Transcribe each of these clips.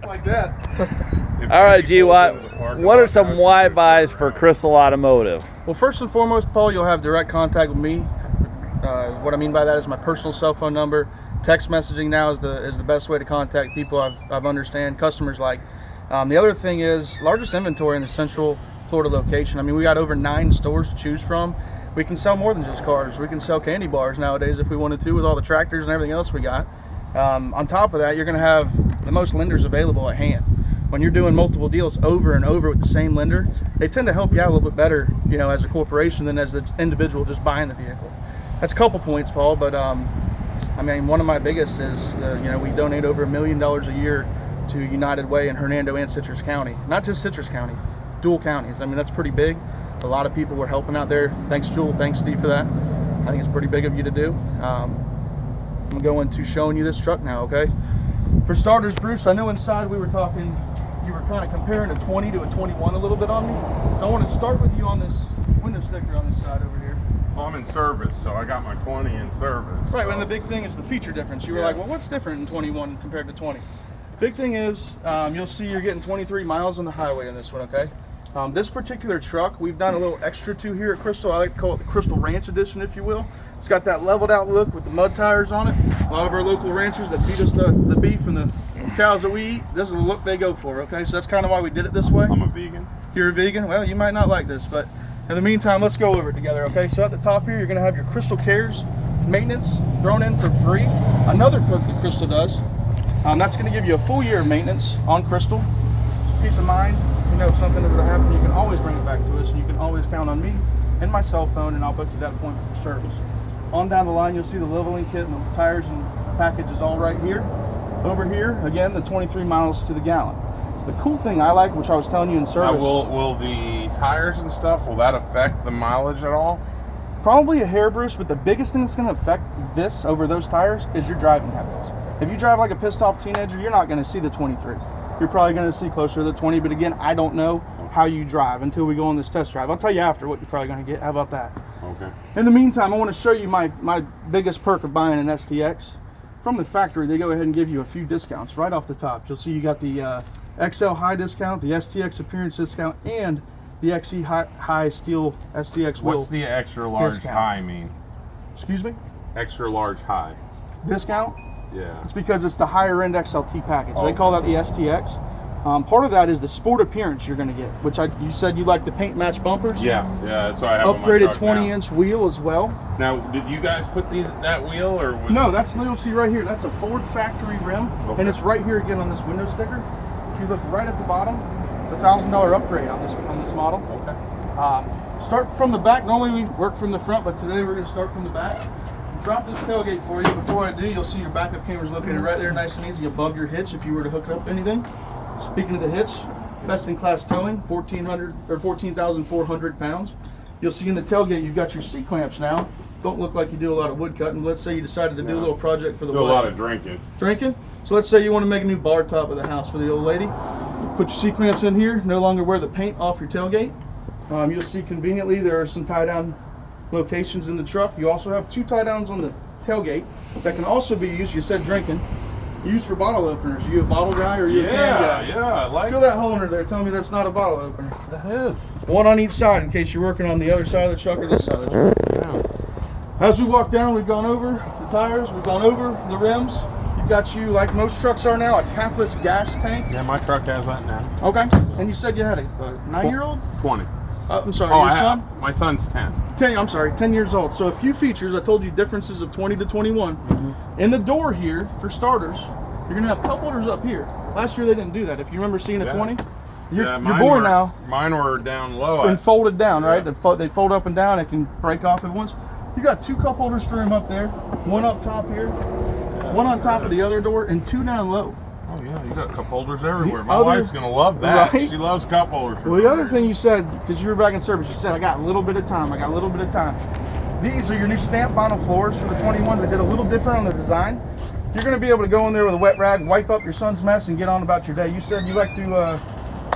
Like that. All right, Gwatt, what are some why buys for Crystal Automotive? Well, first and foremost, Paul, you'll have direct contact with me. What I mean by that is my personal cell phone number. Text messaging now is the best way to contact people. I've understand customers like. The other thing is largest inventory in the Central Florida location. I mean, we got over 9 stores to choose from. We can sell more than just cars. We can sell candy bars nowadays if we wanted to, with all the tractors and everything else we got. On top of that, you're going to have the most lenders available at hand. When you're doing multiple deals over and over with the same lender, they tend to help you out a little bit better, you know, as a corporation than as the individual just buying the vehicle. That's a couple points, Paul, but I mean, one of my biggest is, you know, we donate over $1 million a year to United Way in Hernando and Citrus County. Not just Citrus County, dual counties. I mean, that's pretty big. A lot of people were helping out there. Thanks, Jewel. Thanks, Steve, for that. I think it's pretty big of you to do. I'm going to showing you this truck now, okay? For starters, Bruce, I know inside we were talking, you were kind of comparing a 20 to a 21 a little bit on me. So I want to start with you on this window sticker on this side over here. Well, I'm in service, so I got my 20 in service. Right, so. and the big thing is the feature difference. You were like, well, what's different in 21 compared to 20? Big thing is, you'll see you're getting 23 miles on the highway in this one, okay? This particular truck, we've done a little extra to here at Crystal. I like to call it the Crystal Ranch Edition, if you will. It's got that leveled out look with the mud tires on it. A lot of our local ranchers that feed us the beef and the cows that we eat, this is the look they go for, okay? So that's kind of why we did it this way. I'm a vegan. You're a vegan? Well, you might not like this, but in the meantime, let's go over it together, okay? So at the top here, you're gonna have your Crystal Cares maintenance thrown in for free. Another perk that Crystal does, that's gonna give you a full year of maintenance on Crystal. Peace of mind, you know, if something is gonna happen, you can always bring it back to us, and you can always count on me and my cell phone, and I'll book you that appointment for service. On down the line, you'll see the leveling kit and the tires and packages all right here. Over here, again, the 23 miles to the gallon. The cool thing I like, which I was telling you in service. Will the tires and stuff, will that affect the mileage at all? Probably a hair, Bruce, but the biggest thing that's going to affect this over those tires is your driving habits. If you drive like a pissed off teenager, you're not going to see the 23. You're probably going to see closer to the 20, but again, I don't know how you drive until we go on this test drive. I'll tell you after what you're probably going to get. How about that? Okay. In the meantime, I want to show you my biggest perk of buying an STX. From the factory, they go ahead and give you a few discounts right off the top. You'll see you got the Xl High discount, the STX appearance discount, and the Xlt High Steel STX wheel. What's the extra large discount. high mean? Excuse me? Extra large high. Discount? Yeah. It's because it's the higher end Xlt package. Oh, they call that the STX. Part of that is the sport appearance you're going to get, which you said you like the paint match bumpers. Yeah, that's what I have upgraded on my truck 20-inch wheel as well. Now, did you guys put that wheel or? No, that's you'll see right here. That's a Ford factory rim, okay. and it's right here again on this window sticker. If you look right at the bottom, it's a $1,000 upgrade on this model. Okay. Start from the back. Normally we work from the front, but today we're going to start from the back. Drop this tailgate for you. Before I do, you'll see your backup camera's located right there, nice and easy above your hitch if you were to hook up anything. Speaking of the hitch, best in class towing, 14,400 pounds. You'll see in the tailgate you've got your C-clamps now. Don't look like you do a lot of wood cutting. Let's say you decided to do a little project for the do a lot of drinking. Drinking? So let's say you want to make a new bar top of the house for the old lady. Put your C-clamps in here, no longer wear the paint off your tailgate. You'll see conveniently there are some tie-down locations in the truck. You also have 2 tie-downs on the tailgate that can also be used, you said drinking, used for bottle openers. Are you a bottle guy or are you a can guy? Yeah, I like Feel that hole under there. Tell me that's not a bottle opener. that is. One on each side in case you're working on the other side of the truck or this side of the truck. Yeah. As we walk down, we've gone over the tires, we've gone over the rims. You've got you, like most trucks are now, a capless gas tank. Yeah, my truck has that now. Okay. And you said you had a 9-year-old? 20. I'm sorry, your son? My son's 10. 10, I'm sorry, 10 years old. So a few features, I told you differences of 20 to 21. Mm-hmm. In the door here, for starters, you're gonna have cup holders up here. Last year they didn't do that. If you remember seeing a 20, you're bored now. Mine were down low. And folded down, right? They fold up and down, it can break off at once. You got 2 cup holders for him up there, 1 up top here, 1 on top of the other door, and 2 down low. Oh yeah, you got cup holders everywhere. My wife's gonna love that. Right? She loves cup holders. Well, the other thing you said, because you were back in service, you said, I got a little bit of time. These are your new stamped vinyl floors for the 21s. They did a little different on the design. You're going to be able to go in there with a wet rag, wipe up your son's mess, and get on about your day. You said you like to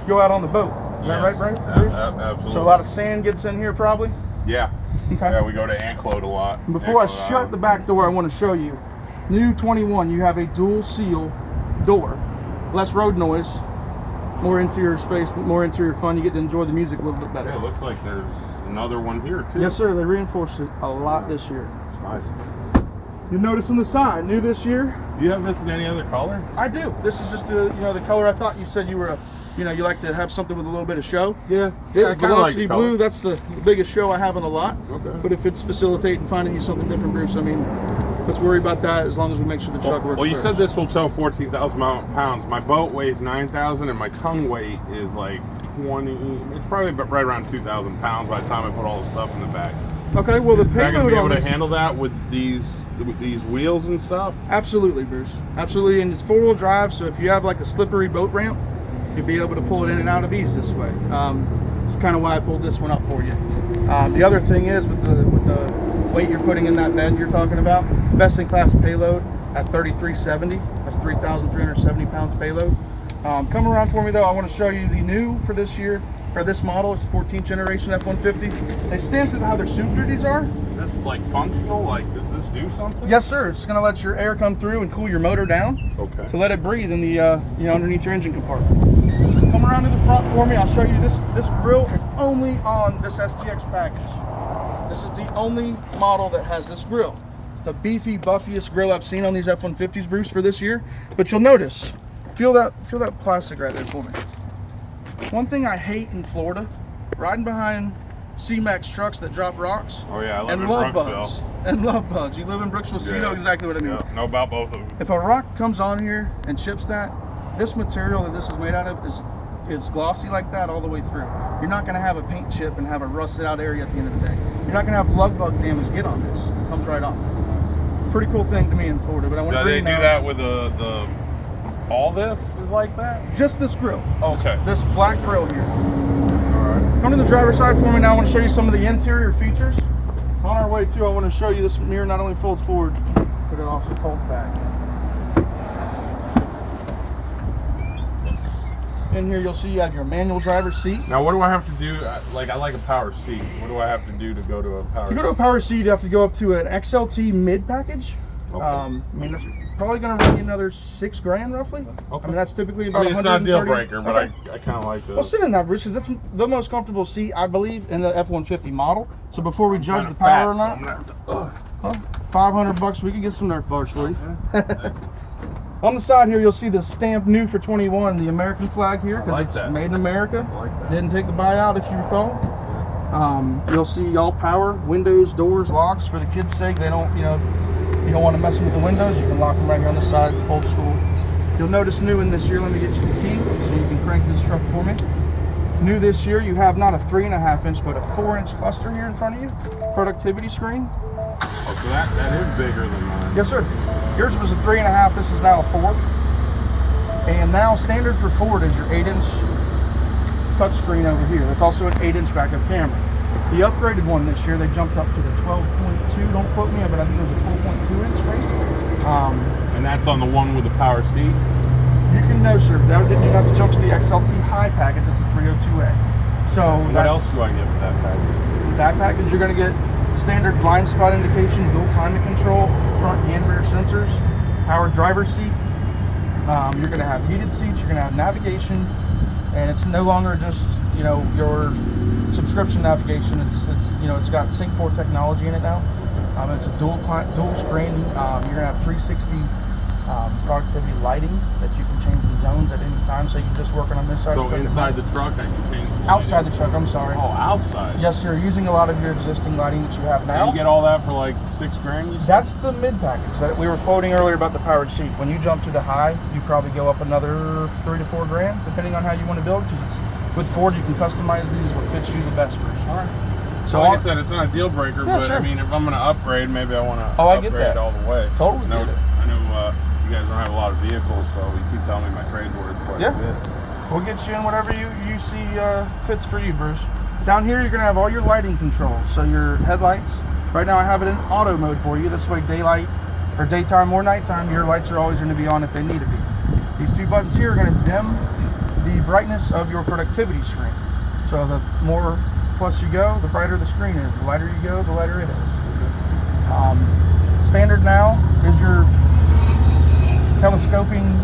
go out on the boat. Is that right, Bruce? Absolutely. So a lot of sand gets in here, probably? Yeah. Okay. Yeah, we go to Anclote a lot. Before I shut the back door, I want to show you. New 21, you have a dual seal door. less road noise, more interior space, more interior fun. You get to enjoy the music a little bit better. Yeah, it looks like there's another one here too. Yes, sir. They reinforced it a lot this year. It's nice. You'll notice on the side, new this year. Do you have this in any other color? I do. This is just the the color I thought you said you were you like to have something with a little bit of show. Yeah. Velocity blue, that's the biggest show I have on the lot. Okay. But if it's facilitating finding you something different, Bruce, I mean, let's worry about that as long as we make sure the truck works. Well, you first. said this will tow 14,000 pounds. My boat weighs 9,000 and my tongue weight is like 20, it's probably right around 2,000 pounds by the time I put all the stuff in the back. Okay, well the Is that gonna payload be able on to this, handle that with these wheels and stuff? absolutely, Bruce. Absolutely, and it's 4-wheel-drive, so if you have like a slippery boat ramp, you'll be able to pull it in and out of ease this way. It's kind of why I pulled this one up for you. The other thing is with the weight you're putting in that bed you're talking about, best in class payload at 3370. That's 3,370 pounds payload. Come around for me though. I want to show you the new for this year, or this model. It's 14th generation F-150. They stamped it how their Super Duties are. Is this like functional? Like, does this do something? Yes, sir. It's going to let your air come through and cool your motor down. Okay. To let it breathe in the underneath your engine compartment. Come around to the front for me. I'll show you this. This grill is only on this STX package. This is the only model that has this grill. It's the beefy, buffiest grill I've seen on these F-150s, Bruce, for this year. But you'll notice, feel that plastic right there for me. One thing I hate in Florida, riding behind C-Max trucks that drop rocks. Oh yeah, I live and in love Brooksville. bugs. And love bugs. You live in Brooksville, so you know exactly what I mean. Yeah, know about both of them. If a rock comes on here and chips that, this material that this is made out of is glossy like that all the way through. You're not going to have a paint chip and have a rusted out area at the end of the day. You're not going to have lug bug damage get on this. It comes right off. Pretty cool thing to me in Florida, but I want to Do they do that with the all this is like that? just this grill. Okay. This black grill here. Alright. Come to the driver's side for me now. I want to show you some of the interior features. On our way through, I want to show you this mirror not only folds forward, but it also folds back. In here, you'll see you have your manual driver's seat. Now, what do I have to do? Like, I like a power seat. What do I have to do to go to a power To go to a power seat, you have to go up to an XLT mid package. Okay. I mean, that's probably going to run you another $6,000 roughly. Okay. I mean, that's typically about it's not a deal 130. breaker, but Okay. I kind of like to. Well, sit in that, Bruce, because that's the most comfortable seat, I believe, in the F-150 model. So before we judge the power or not, well, $500, we can get some Nerf Bars for you. On the side here, you'll see the stamp new for 21, the American flag here, because like it's that. made in America. I like that. Didn't take the buyout, if you recall. You'll see all power, windows, doors, locks. For the kids' sake, they don't, you don't want to mess with the windows. You can lock them right here on the side, old school. You'll notice new in this year. Let me get you the key so you can crank this truck for me. New this year, you have not a 3.5 inch, but a 4-inch cluster here in front of you. Productivity screen. Oh, so that is bigger than mine. Yes, sir. Yours was a 3.5. This is now a 4. And now standard for Ford is your 8-inch touchscreen over here. That's also an 8-inch backup camera. The upgraded one this year, they jumped up to the 12.2. Don't quote me, but I think it was a 12.2-inch screen. And that's on the one with the power seat. You can know, sir. That didn't have to jump to the Xlt High Package. It's a 302A. So What else do I get with that package? that package, you're going to get standard blind spot indication, dual climate control, front and rear sensors, power driver seat. You're going to have heated seats. You're going to have navigation, and it's no longer just your subscription navigation. It's got Sync 4 technology in it now. It's a dual screen. You're going to have 360 productivity lighting that you can change the zones at any time. So you're just working on this side. So inside the truck, I can change the lighting. Outside the truck, I'm sorry. Oh, outside. Yes, sir. Using a lot of your existing lighting that you have now. And you get all that for like $6,000. You said? That's the mid package that we were quoting earlier about the powered seat. When you jump to the high, you probably go up another $3,000 to $4,000, depending on how you want to build. Because with Ford, you can customize these what fits you the best. All right. So like I said, it's not a deal breaker, Yeah, but sure. I mean, if I'm going to upgrade, maybe I want to I get upgrade that. all the way. Totally I know, get it. I know you guys don't have a lot of vehicles, so you keep telling me my trade's worth quite a bit. We'll get you in whatever you see fits for you, Bruce. Down here, you're going to have all your lighting controls. So your headlights, right now I have it in auto mode for you. This way, daylight or daytime or nighttime, your lights are always going to be on if they need to be. These two buttons here are going to dim the brightness of your productivity screen. So the more plus you go, the brighter the screen is. The lighter you go, the lighter it is. Standard now is your telescoping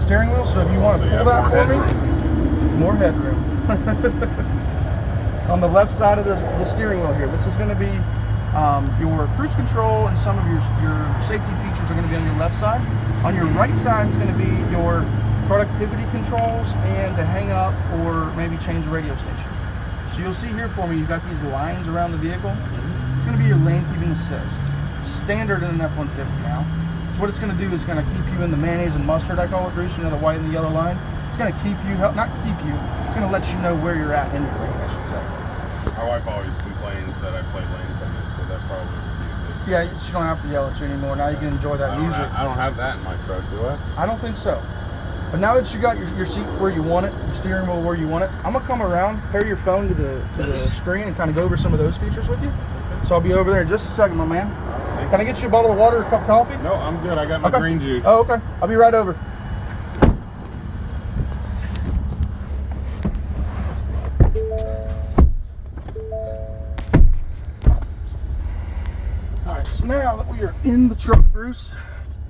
steering wheel, so if you want to pull that for me, more headroom. On the left side of the steering wheel here, this is going to be your cruise control, and some of your safety features are going to be on your left side. On your right side is going to be your productivity controls and to hang up or maybe change the radio station. So you'll see here for me, you've got these lines around the vehicle. It's going to be your lane keeping assist. Standard in an F-150 now. So what it's going to do is going to keep you in the mayonnaise and mustard, I call it, Bruce, you know, the white and the yellow line. It's going to keep you, not keep you, it's going to let you know where you're at in your lane, I should say. My wife always complains that I play lane tennis, so that probably would be a good. Yeah, she don't have to yell at you anymore. Now you can enjoy that music. I don't have that in my truck, do I? I don't think so. But now that you got your seat where you want it, your steering wheel where you want it, I'm gonna come around, pair your phone to the screen, and kind of go over some of those features with you. So I'll be over there in just a second, my man. Can I get you a bottle of water or a cup of coffee? No, I'm good. I got my green juice. Oh, okay. I'll be right over. All right, so now that we are in the truck, Bruce,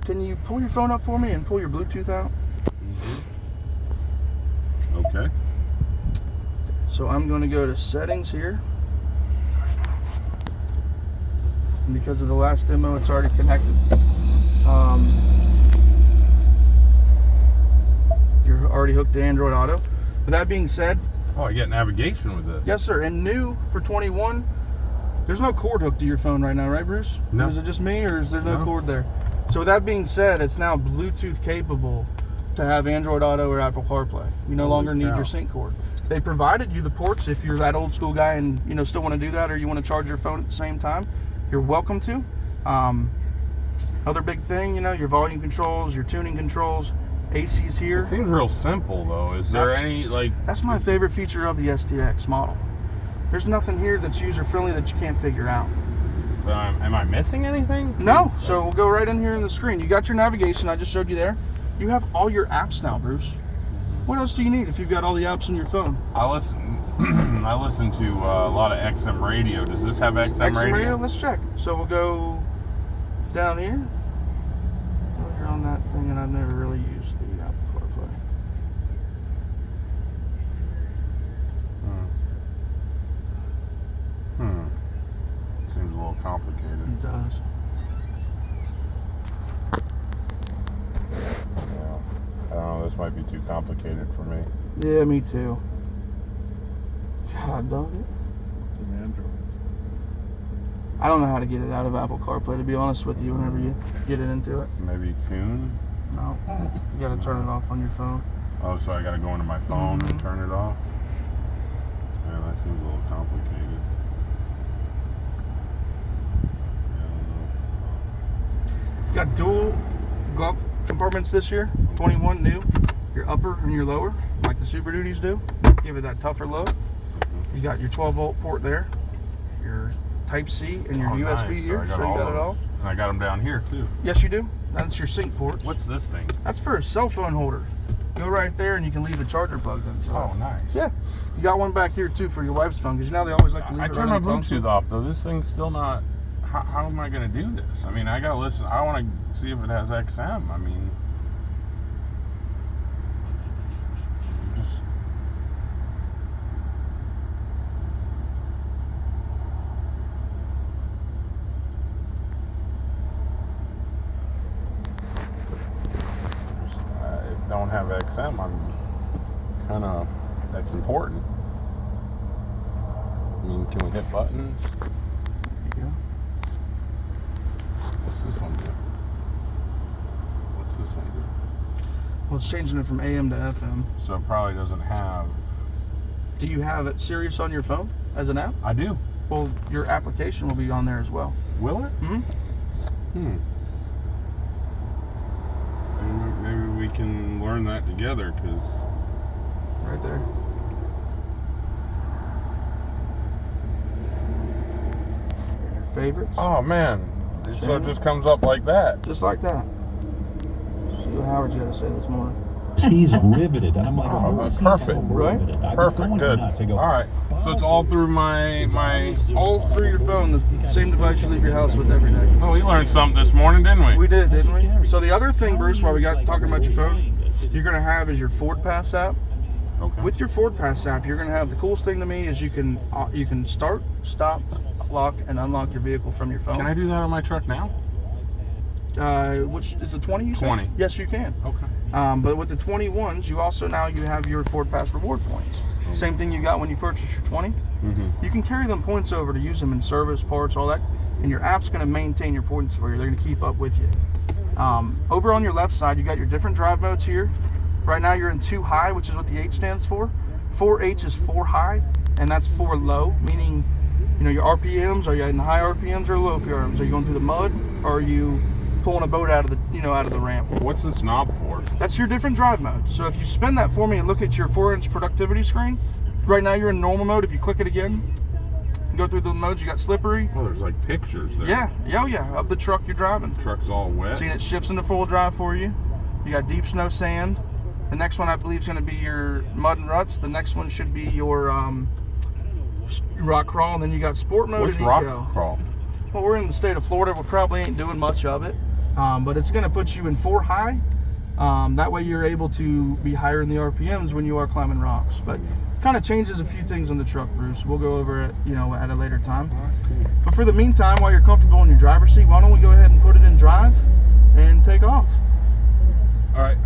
can you pull your phone up for me and pull your Bluetooth out? Okay. So I'm going to go to settings here. And because of the last demo, it's already connected. You're already hooked to Android Auto. With that being said, Oh, I get navigation with this. yes, sir. And new for 21, there's no cord hooked to your phone right now, right, Bruce? No. Is it just me, or is there no No. cord there? So with that being said, it's now Bluetooth capable to have Android Auto or Apple CarPlay. You no Holy longer need cow. your sync cord. They provided you the ports if you're that old school guy and still want to do that, or you want to charge your phone at the same time. You're welcome to. Other big thing, your volume controls, your tuning controls, AC's here. It seems real simple though. Is there any That's my favorite feature of the STX model. There's nothing here that's user friendly that you can't figure out. am I missing anything? No. So we'll go right in here in the screen. You got your navigation. I just showed you there. You have all your apps now, Bruce. What else do you need if you've got all the apps on your phone? I listen to a lot of XM radio. Does this have XM radio? Let's check. So we'll go down here. You're on that thing, and I've never really used the Apple CarPlay. Seems a little complicated. It does. Yeah. I don't know. This might be too complicated for me. Yeah, me too. God, dog it. I don't know how to get it out of Apple CarPlay, to be honest with you, whenever you get it into it. Maybe tune? No. You gotta turn it off on your phone. Oh, so I gotta go into my phone and turn it off? Yeah, that seems a little complicated. You got dual glove compartments this year, 21 new. Your upper and your lower, like the Super Duties do. Give it that tougher load. You got your 12-volt port there, your Type-C, and your USB nice. here, so you got it all. And I got them down here too. Yes, you do. That's your sync ports. What's this thing? That's for a cell phone holder. Go right there and you can leave the charger plugged in. So. Oh, nice. Yeah. You got one back here too for your wife's phone, because they always like to leave I it turned right my on the phone. Bluetooth off though. This thing's still not. How am I going to do this? I mean, I got to listen. I want to see if it has XM. I mean, just. I don't have XM. I'm kind of. That's important. I mean, can we hit buttons? Yeah. What's this one do? What's this one do? Well, it's changing it from AM to FM. So it probably doesn't have. Do you have it Sirius on your phone as an app? I do. Well, your application will be on there as well. Will it? Mm-hmm. Maybe we can learn that together, because. Right there. Your favorites. Oh man! So it just comes up like that. Just like that. See what Howard's got to say this morning. She's riveted, and I'm like, Oh, oh, that's he's perfect. so Right? riveted. I was Perfect. going Good. nuts. I go, All right. So it's all through my. All through your phone, the same device you leave your house with every day. Oh, we learned something this morning, didn't we? We did, didn't we? So the other thing, Bruce, while we got talking about your phone, you're going to have is your Ford Pass app. Okay. With your Ford Pass app, you're going to have, the coolest thing to me is you can start, stop, lock, and unlock your vehicle from your phone. Can I do that on my truck now? Which is a 20? You said? 20. Yes, you can. Okay. But with the 21s, you also now you have your Ford Pass reward points. Same thing you got when you purchased your 20. You can carry them points over to use them in service, parts, all that, and your app's going to maintain your points for you. They're going to keep up with you. Over on your left side, you got your different drive modes here. Right now you're in 2 high, which is what the H stands for. 4H is 4 high, and that's 4 low, meaning, you know, your RPMs, are you in high RPMs or low RPMs? Are you going through the mud, or are you pulling a boat out of the, you know, out of the ramp? What's this knob for? That's your different drive mode. So if you spin that for me and look at your 4-inch productivity screen, right now you're in normal mode. If you click it again, go through the modes, you got slippery. Oh, there's like pictures there. Yeah, of the truck you're driving. The truck's all wet. See, it shifts into full drive for you. You got deep snow, sand. The next one I believe is going to be your mud and ruts. The next one should be your rock crawl, and then you got sport mode. What's and rock eco. crawl? Well, we're in the state of Florida. We probably ain't doing much of it, but it's going to put you in 4 high. That way you're able to be higher in the RPMs when you are climbing rocks. But kind of changes a few things on the truck, Bruce. We'll go over it, you know, at a later time. But for the meantime, while you're comfortable in your driver's seat, why don't we go ahead and put it in drive and take off? All right.